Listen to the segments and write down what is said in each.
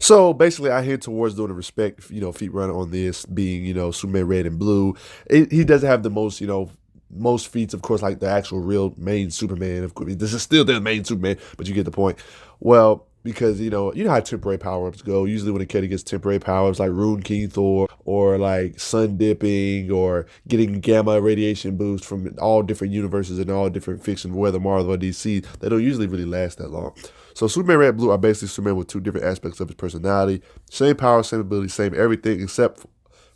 So basically, I head towards doing a respect, feat run on this being, Superman Red and Blue. He doesn't have the most, most feats, of course, like the actual real main Superman. Of course, this is still the main Superman, but you get the point. Well, because you know how temporary power ups go. Usually, when a kid gets temporary powers like Rune King Thor or like sun dipping or getting gamma radiation boost from all different universes and all different fiction, whether Marvel or DC, they don't usually really last that long. So Superman Red and Blue are basically Superman with two different aspects of his personality. Same power, same ability, same everything except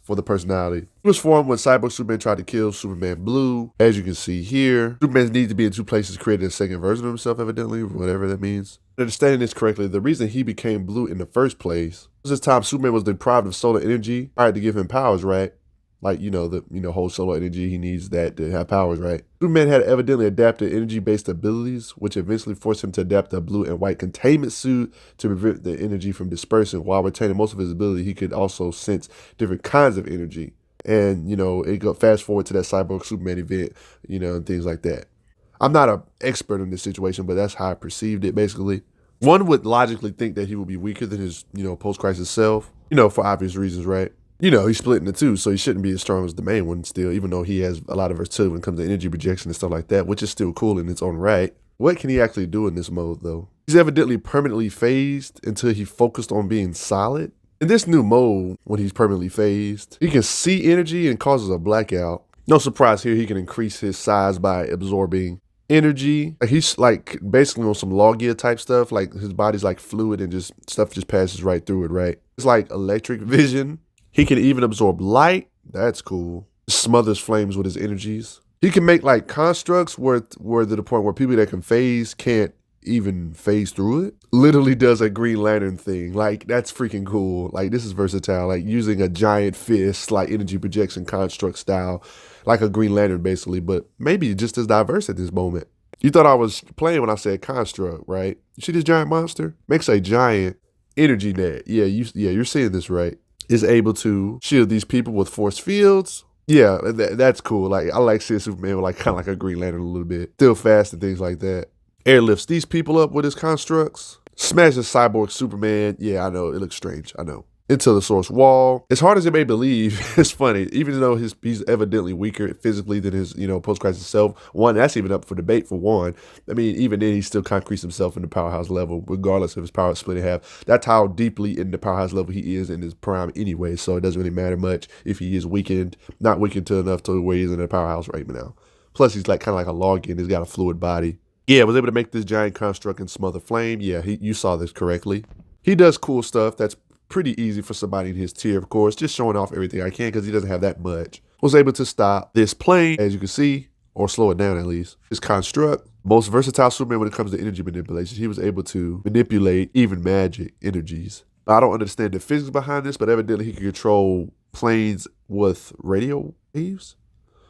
for the personality. It was formed when Cyborg Superman tried to kill Superman Blue. As you can see here, Superman needs to be in two places, created a second version of himself, evidently, whatever that means. Understanding this correctly, the reason he became blue in the first place was this time Superman was deprived of solar energy. I had to give him powers, right? Like, the whole solar energy, he needs that to have powers, right? Superman had evidently adapted energy-based abilities, which eventually forced him to adapt a blue and white containment suit to prevent the energy from dispersing. While retaining most of his ability, he could also sense different kinds of energy. And, it go fast forward to that Cyborg Superman event, and things like that. I'm not an expert in this situation, but that's how I perceived it, basically. One would logically think that he would be weaker than his, post-crisis self, for obvious reasons, right? He's split into two, so he shouldn't be as strong as the main one still, even though he has a lot of versatility when it comes to energy projection and stuff like that, which is still cool in its own right. What can he actually do in this mode, though? He's evidently permanently phased until he focused on being solid. In this new mode, when he's permanently phased, he can see energy and causes a blackout. No surprise here, he can increase his size by absorbing energy. He's like basically on some Logia type stuff, like his body's like fluid and just stuff just passes right through it, right? It's like electric vision. He can even absorb light. That's cool. Smothers flames with his energies. He can make like constructs where to the point where people that can phase can't even phase through it. Literally does a Green Lantern thing. Like, that's freaking cool. Like, this is versatile. Like, using a giant fist, like energy projection construct style, like a Green Lantern basically, but maybe just as diverse at this moment. You thought I was playing when I said construct, right? You see this giant monster? Makes a giant energy net. Yeah, you're seeing this right. Is able to shield these people with force fields. Yeah, that's cool. Like, I like seeing Superman with like kind of like a Green Lantern a little bit. Still fast and things like that. Airlifts these people up with his constructs. Smashes Cyborg Superman. Yeah, I know, it looks strange. I know. Into the source wall. As hard as it may believe, it's funny. Even though he's evidently weaker physically than his, post-crisis self. One, that's even up for debate for one. I mean, even then, he still concretes himself in the powerhouse level, regardless of his power split in half. That's how deeply in the powerhouse level he is in his prime anyway. So it doesn't really matter much if he is weakened, not weakened to enough to where he's in the powerhouse right now. Plus, he's like kind of like a login. He's got a fluid body. Yeah, was able to make this giant construct and smother flame. Yeah, you saw this correctly. He does cool stuff that's pretty easy for somebody in his tier, of course, just showing off everything I can because he doesn't have that much. Was able to stop this plane, as you can see, or slow it down at least. His construct, most versatile Superman when it comes to energy manipulation. He was able to manipulate even magic energies. I don't understand the physics behind this, but evidently he can control planes with radio waves.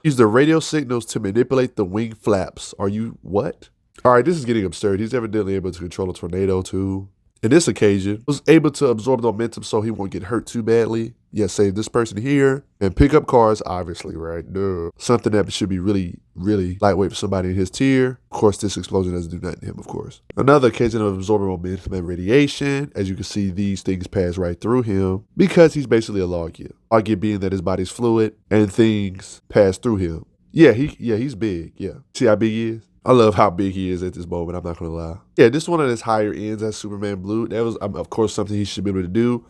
Use the radio signals to manipulate the wing flaps. Are you what? All right, this is getting absurd. He's evidently able to control a tornado too. In this occasion, was able to absorb the momentum so he won't get hurt too badly. Yeah, save this person here and pick up cars, obviously, right? Duh. Something that should be really, really lightweight for somebody in his tier. Of course, this explosion doesn't do nothing to him, of course. Another occasion of absorbing momentum and radiation. As you can see, these things pass right through him because he's basically a Logia. Logia being that his body's fluid and things pass through him. Yeah, he's big. Yeah. See how big he is? I love how big he is at this moment, I'm not going to lie. Yeah, this is one of his higher ends as Superman Blue. That was, of course, something he should be able to do,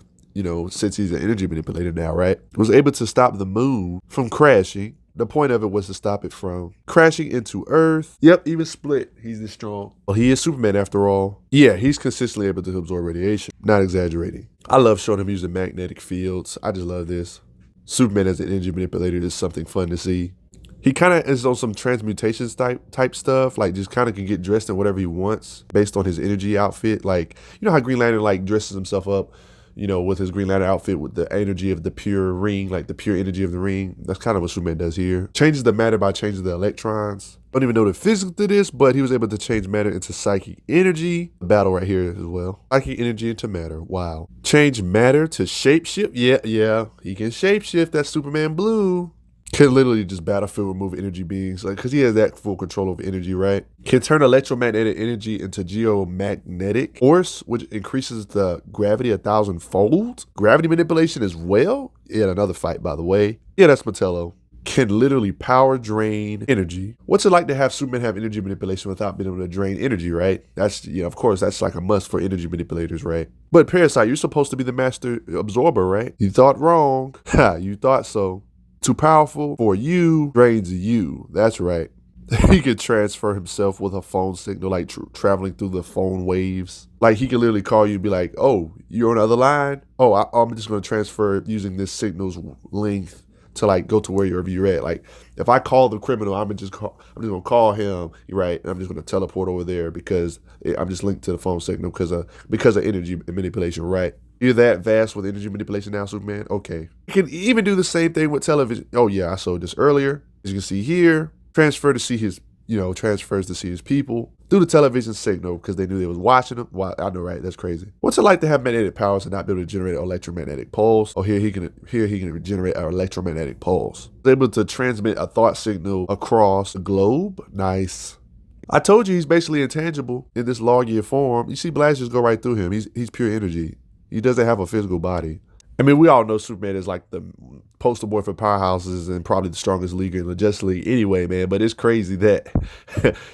since he's an energy manipulator now, right? Was able to stop the moon from crashing. The point of it was to stop it from crashing into Earth. Yep, even split, he's this strong. Well, he is Superman after all. Yeah, he's consistently able to absorb radiation. Not exaggerating. I love showing him using magnetic fields. I just love this. Superman as an energy manipulator is something fun to see. He kind of is on some transmutations type stuff, like just kind of can get dressed in whatever he wants based on his energy outfit. Like, you know how Green Lantern like dresses himself up, with his Green Lantern outfit with the energy of the pure ring, like the pure energy of the ring. That's kind of what Superman does here. Changes the matter by changing the electrons. Don't even know the physics to this, but he was able to change matter into psychic energy. The battle right here as well. Psychic energy into matter. Wow. Change matter to shapeshift. Yeah. He can shapeshift. That's Superman Blue. Can literally just battlefield remove energy beings, like, because he has that full control over energy, right? Can turn electromagnetic energy into geomagnetic force, which increases the gravity 1,000-fold. Gravity manipulation as well. Yeah, another fight, by the way. Yeah, that's Metello. Can literally power drain energy. What's it like to have Superman have energy manipulation without being able to drain energy, right? That's, of course, that's like a must for energy manipulators, right? But Parasite, you're supposed to be the master absorber, right? You thought wrong. Ha, you thought so. Too powerful for you, drains you. That's right. He could transfer himself with a phone signal, like traveling through the phone waves. Like he could literally call you and be like, "Oh, you're on the other line? Oh, I'm just going to transfer using this signal's length to like go to wherever you're at." Like if I call the criminal, I'm just going to call him, right? And I'm just going to teleport over there because I'm just linked to the phone signal because of energy manipulation, right? You're that vast with energy manipulation now, Superman? Okay. You can even do the same thing with television. Oh, yeah, I showed this earlier. As you can see here, transfers to see his people through the television signal because they knew they was watching them. Wow, I know, right? That's crazy. What's it like to have magnetic powers and not be able to generate an electromagnetic pulse? Oh, here he can generate an electromagnetic pulse. He's able to transmit a thought signal across the globe. Nice. I told you he's basically intangible in this Logia form. You see Blast just go right through him. He's pure energy. He doesn't have a physical body. I mean, we all know Superman is like the poster boy for powerhouses and probably the strongest leaguer in the Justice League anyway, man. But it's crazy that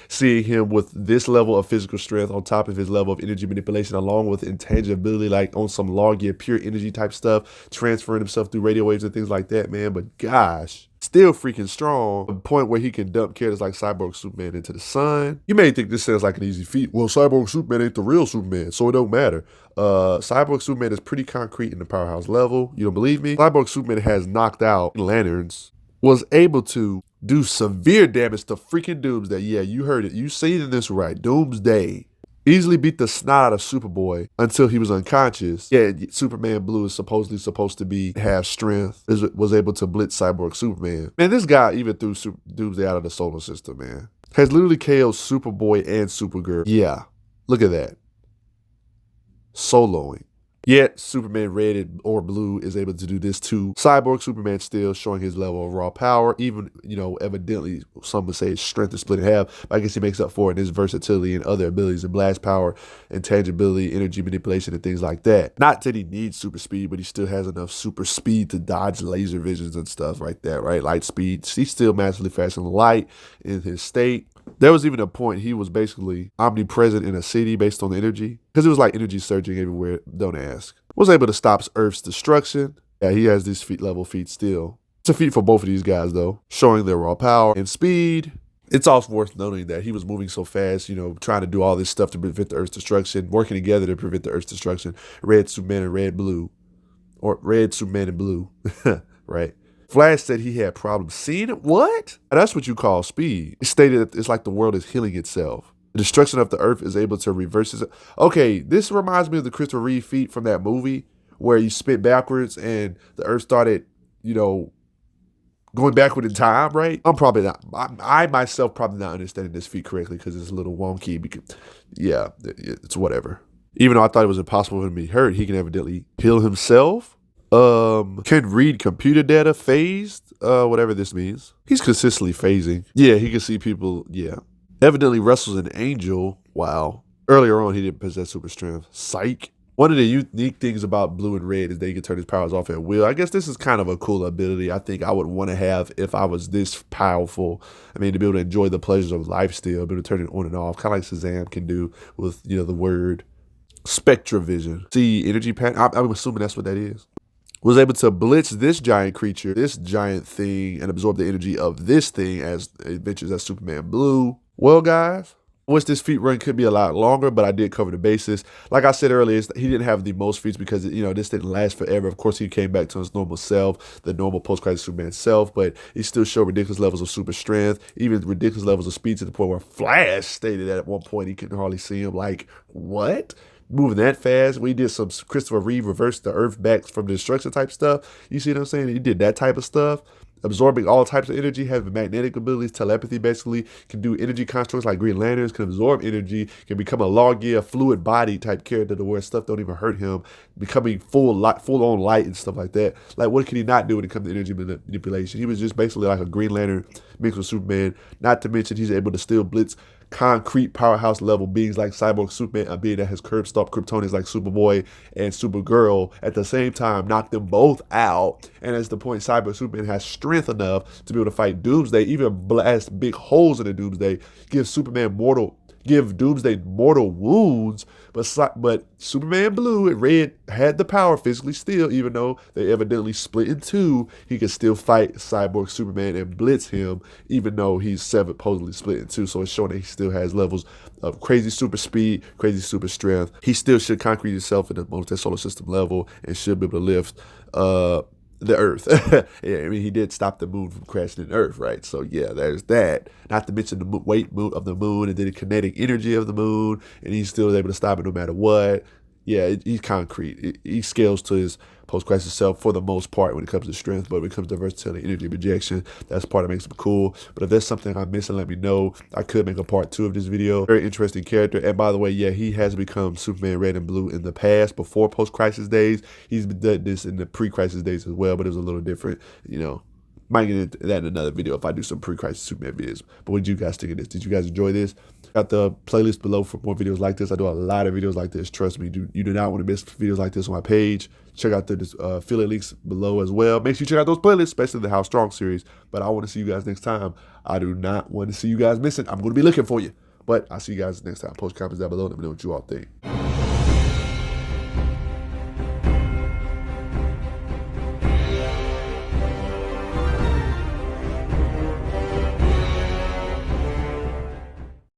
seeing him with this level of physical strength on top of his level of energy manipulation, along with intangibility, like on some Logia pure energy type stuff, transferring himself through radio waves and things like that, man. But gosh, still freaking strong. A point where he can dump characters like Cyborg Superman into the sun. You may think this sounds like an easy feat. Well, Cyborg Superman ain't the real Superman, so it don't matter. Cyborg Superman is pretty concrete in the powerhouse level. You don't believe me? Cyborg Superman has knocked out Lanterns, was able to do severe damage to freaking Doomsday. Yeah, you heard it. You seen this right. Doomsday. Easily beat the snot out of Superboy until he was unconscious. Yeah, Superman Blue is supposedly supposed to have strength. Was able to blitz Cyborg Superman. Man, this guy even threw Doomsday out of the solar system, man. Has literally KO'd Superboy and Supergirl. Yeah, look at that. Soloing. Yet Superman Red or Blue is able to do this too. Cyborg Superman still showing his level of raw power. Even, evidently some would say his strength is split in half. But I guess he makes up for it in his versatility and other abilities and blast power, intangibility, energy manipulation, and things like that. Not that he needs super speed, but he still has enough super speed to dodge laser visions and stuff like that, right? Light speed. He's still massively faster than light in his state. There was even a point he was basically omnipresent in a city based on the energy. Because it was like energy surging everywhere. Don't ask. Was able to stop Earth's destruction. Yeah, he has these level feats still. It's a feat for both of these guys, though. Showing their raw power and speed. It's also worth noting that he was moving so fast, trying to do all this stuff to prevent the Earth's destruction. Working together to prevent the Earth's destruction. Red Superman and Red Blue. Or Red Superman and Blue. Right? Flash said he had problems seeing it. What? That's what you call speed. He stated that it's like the world is healing itself. The destruction of the Earth is able to reverse itself. Okay, this reminds me of the Christopher Reeve feat from that movie where you spit backwards and the Earth started, going backward in time, right? I'm probably not. I myself probably not understanding this feat correctly because it's a little wonky. Because, yeah, it's whatever. Even though I thought it was impossible for him to be hurt, he can evidently heal himself. Can read computer data phased, whatever this means. He's consistently phasing. Yeah, he can see people, yeah. Evidently wrestles an angel. Wow. Earlier on, he didn't possess super strength. Psych. One of the unique things about Blue and Red is that he can turn his powers off at will. I guess this is kind of a cool ability I think I would want to have if I was this powerful. I mean, to be able to enjoy the pleasures of life still, be able to turn it on and off, kind of like Shazam can do with, the word Spectravision. See, energy pattern. I'm assuming that's what that is. Was able to blitz this giant creature, this giant thing, and absorb the energy of this thing as adventures as Superman Blue. Well, guys, I wish this feat run could be a lot longer, but I did cover the basis. Like I said earlier, he didn't have the most feats because, this didn't last forever. Of course, he came back to his normal self, the normal post-crisis Superman self, but he still showed ridiculous levels of super strength, even ridiculous levels of speed to the point where Flash stated that at one point he couldn't hardly see him. Like, what? Moving that fast. We did some Christopher Reeve reverse the Earth back from the destruction type stuff. You see what I'm saying? He did that type of stuff. absorbing all types of energy, having magnetic abilities, telepathy basically, can do energy constructs like Green Lanterns, can absorb energy, can become a log gear, fluid body type character to where stuff don't even hurt him, becoming full on light and stuff like that. Like, what can he not do when it comes to energy manipulation? He was just basically like a Green Lantern mixed with Superman. Not to mention he's able to still blitz concrete powerhouse level beings like Cyborg Superman, a being that has curb stop Kryptonians like Superboy and Supergirl at the same time, knock them both out. And as the point, Cyborg Superman has strength enough to be able to fight Doomsday, even blast big holes in the Doomsday, give Doomsday mortal wounds, but Superman Blue and Red had the power physically still, even though they evidently split in two, he can still fight Cyborg Superman and blitz him, even though he's supposedly split in two. So it's showing that he still has levels of crazy super speed, crazy super strength. He still should concrete himself at the multi-solar system level and should be able to lift the Earth. Yeah, I mean, he did stop the moon from crashing in Earth, right? So yeah, there's that. Not to mention the weight of the moon and then the kinetic energy of the moon, and he's still able to stop it no matter what. Yeah, he's concrete. He scales to his post-crisis self for the most part when it comes to strength, but when it comes to versatility, energy projection, that's part that makes him cool. But if there's something I'm missing, let me know. I could make a part 2 of this video. Very interesting character. And by the way, yeah, he has become Superman Red and Blue in the past, before post-crisis days. He's done this in the pre-crisis days as well, but it was a little different, you know. Might get into that in another video if I do some pre-crisis Superman videos. But what did you guys think of this? Did you guys enjoy this? Got the playlist below for more videos like this. I do a lot of videos like this. Trust me, you do not want to miss videos like this on my page. Check out the affiliate links below as well. Make sure you check out those playlists, especially the How Strong series. But I want to see you guys next time. I do not want to see you guys missing. I'm going to be looking for you. But I'll see you guys next time. Post comments down below. Let me know what you all think.